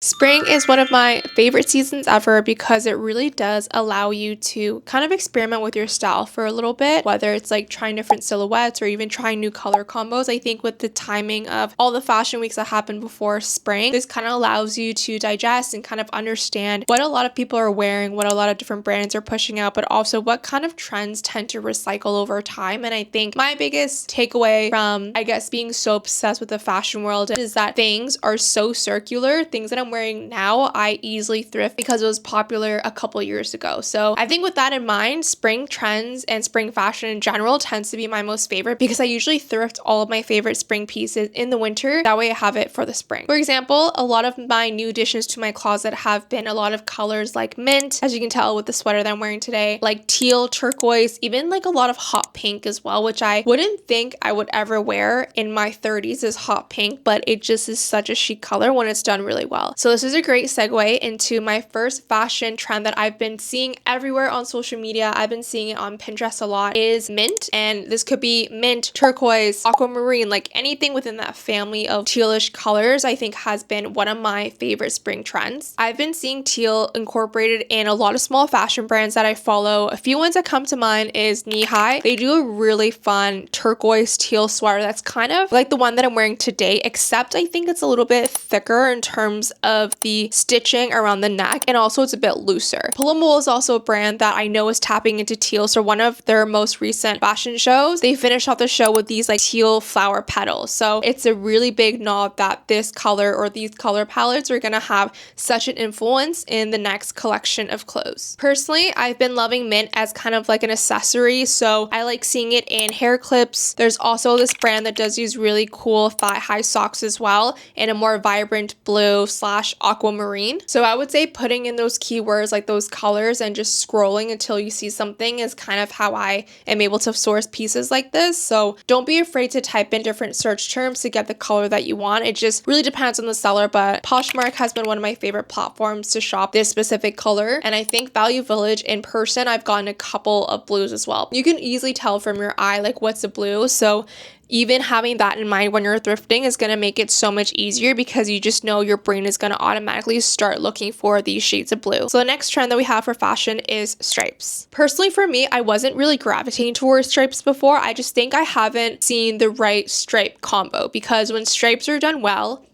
Spring is one of my favorite seasons ever because it really does allow you to kind of experiment with your style for a little bit, whether it's like trying different silhouettes or even trying new color combos. I think with the timing of all the fashion weeks that happen before spring, this kind of allows you to digest and kind of understand what a lot of people are wearing, what a lot of different brands are pushing out, but also what kind of trends tend to recycle over time. And I think my biggest takeaway from, I guess, being so obsessed with the fashion world is that things are so circular. Things that I'm wearing now, I easily thrift because it was popular a couple years ago. So I think with that in mind, spring trends and spring fashion in general tends to be my most favorite because I usually thrift all of my favorite spring pieces in the winter. That way I have it for the spring. For example, a lot of my new additions to my closet have been a lot of colors like mint, as you can tell with the sweater that I'm wearing today, like teal, turquoise, even like a lot of hot pink as well, which I wouldn't think I would ever wear in my 30s is hot pink, but it just is such a chic color when it's done really well. So this is a great segue into my first fashion trend that I've been seeing everywhere on social media. I've been seeing it on Pinterest a lot, is mint. And this could be mint, turquoise, aquamarine, like anything within that family of tealish colors, I think has been one of my favorite spring trends. I've been seeing teal incorporated in a lot of small fashion brands that I follow. A few ones that come to mind is Knee High. They do a really fun turquoise teal sweater that's kind of like the one that I'm wearing today, except I think it's a little bit thicker in terms of the stitching around the neck, and also it's a bit looser. Pull&Mole is also a brand that I know is tapping into teal. So one of their most recent fashion shows, they finished off the show with these like teal flower petals. So it's a really big nod that this color or these color palettes are gonna have such an influence in the next collection of clothes. Personally, I've been loving mint as kind of like an accessory. So I like seeing it in hair clips. There's also this brand that does use really cool thigh-high socks as well in a more vibrant blue / aquamarine. So I would say putting in those keywords like those colors and just scrolling until you see something is kind of how I am able to source pieces like this. So don't be afraid to type in different search terms to get the color that you want. It just really depends on the seller, but Poshmark has been one of my favorite platforms to shop this specific color. And I think Value Village in person, I've gotten a couple of blues as well. You can easily tell from your eye like what's a blue. So even having that in mind when you're thrifting is going to make it so much easier because you just know your brain is going to automatically start looking for these shades of blue. So the next trend that we have for fashion is stripes. Personally for me, I wasn't really gravitating towards stripes before. I just think I haven't seen the right stripe combo because when stripes are done well,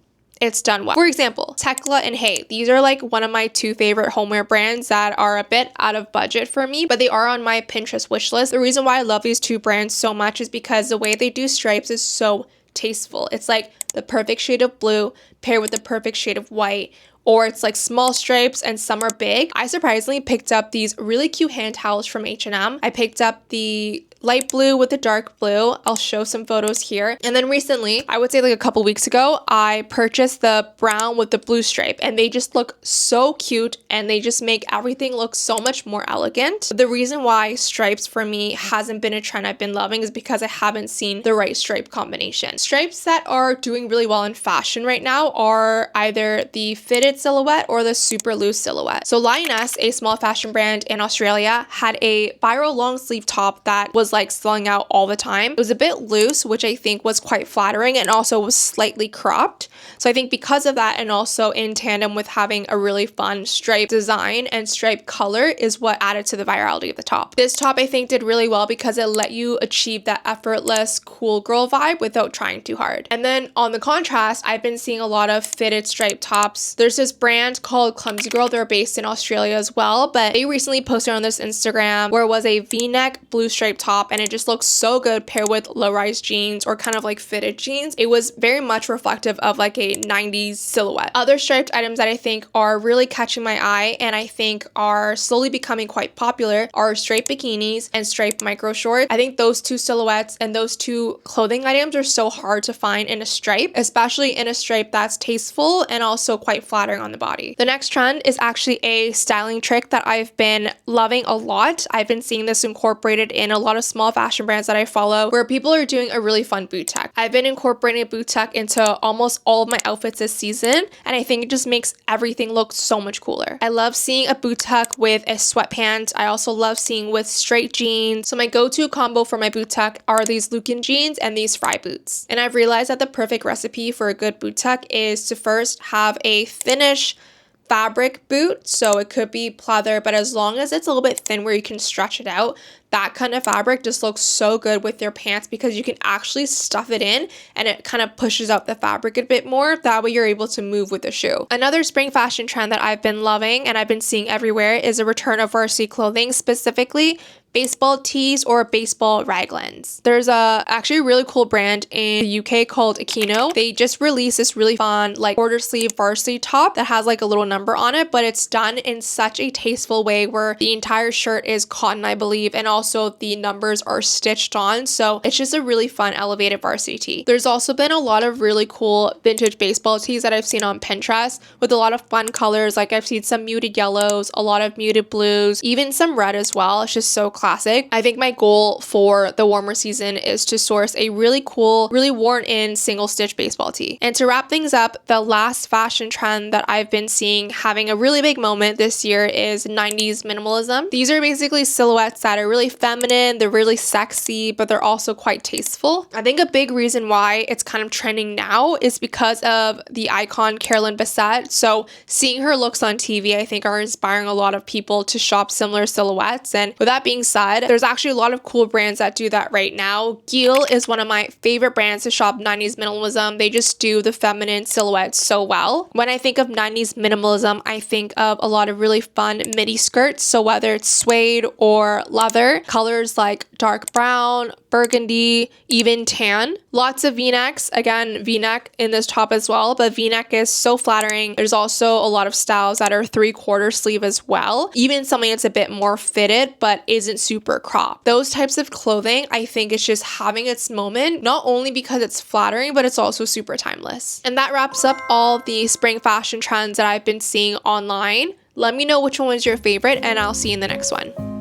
it's done well. For example, Tekla and Hey. These are like one of my two favorite homeware brands that are a bit out of budget for me, but they are on my Pinterest wish list. The reason why I love these two brands so much is because the way they do stripes is so tasteful. It's like the perfect shade of blue paired with the perfect shade of white, or it's like small stripes and some are big. I surprisingly picked up these really cute hand towels from H&M. I picked up the light blue with the dark blue. I'll show some photos here. And then recently, I would say like a couple weeks ago, I purchased the brown with the blue stripe and they just look so cute and they just make everything look so much more elegant. The reason why stripes for me hasn't been a trend I've been loving is because I haven't seen the right stripe combination. Stripes that are doing really well in fashion right now are either the fitted silhouette or the super loose silhouette. So Lioness, a small fashion brand in Australia, had a viral long sleeve top that was like selling out all the time. It was a bit loose, which I think was quite flattering, and also was slightly cropped. So I think because of that, and also in tandem with having a really fun stripe design and stripe color, is what added to the virality of the top. This top I think did really well because it let you achieve that effortless cool girl vibe without trying too hard. And then on the contrast, I've been seeing a lot of fitted stripe tops. There's this brand called Clumsy Girl. They're based in Australia as well, but they recently posted on this Instagram where it was a v-neck blue stripe top and it just looks so good paired with low-rise jeans or kind of like fitted jeans. It was very much reflective of like a 90s silhouette. Other striped items that I think are really catching my eye and I think are slowly becoming quite popular are striped bikinis and striped micro shorts. I think those two silhouettes and those two clothing items are so hard to find in a stripe, especially in a stripe that's tasteful and also quite flattering on the body. The next trend is actually a styling trick that I've been loving a lot. I've been seeing this incorporated in a lot of small fashion brands that I follow where people are doing a really fun boot tuck. I've been incorporating boot tuck into almost all of my outfits this season, and I think it just makes everything look so much cooler. I love seeing a boot tuck with a sweatpant. I also love seeing with straight jeans. So my go-to combo for my boot tuck are these Lucan jeans and these Fry boots. And I've realized that the perfect recipe for a good boot tuck is to first have a thinnish fabric boot. So it could be pleather, but as long as it's a little bit thin where you can stretch it out, that kind of fabric just looks so good with your pants because you can actually stuff it in and it kind of pushes out the fabric a bit more. That way you're able to move with the shoe. Another spring fashion trend that I've been loving and I've been seeing everywhere is a return of varsity clothing, specifically baseball tees or baseball raglans. There's actually a really cool brand in the UK called Aquino. They just released this really fun like quarter sleeve varsity top that has like a little number on it, but it's done in such a tasteful way where the entire shirt is cotton, I believe, and also the numbers are stitched on. So it's just a really fun elevated varsity tee. There's also been a lot of really cool vintage baseball tees that I've seen on Pinterest with a lot of fun colors. Like I've seen some muted yellows, a lot of muted blues, even some red as well. It's just so classic. I think my goal for the warmer season is to source a really cool, really worn in single stitch baseball tee. And to wrap things up, the last fashion trend that I've been seeing having a really big moment this year is 90s minimalism. These are basically silhouettes that are really feminine, they're really sexy, but they're also quite tasteful. I think a big reason why it's kind of trending now is because of the icon Carolyn Bessette. So seeing her looks on TV, I think are inspiring a lot of people to shop similar silhouettes. And with that being said, there's actually a lot of cool brands that do that right now. Geel is one of my favorite brands to shop 90s minimalism. They just do the feminine silhouettes so well. When I think of 90s minimalism, I think of a lot of really fun midi skirts. So whether it's suede or leather, colors like dark brown, burgundy, even tan. Lots of v-necks. Again, v-neck in this top as well, but v-neck is so flattering. There's also a lot of styles that are 3/4 sleeve as well. Even something that's a bit more fitted, but isn't super cropped. Those types of clothing, I think it's just having its moment, not only because it's flattering, but it's also super timeless. And that wraps up all the spring fashion trends that I've been seeing online. Let me know which one was your favorite, and I'll see you in the next one.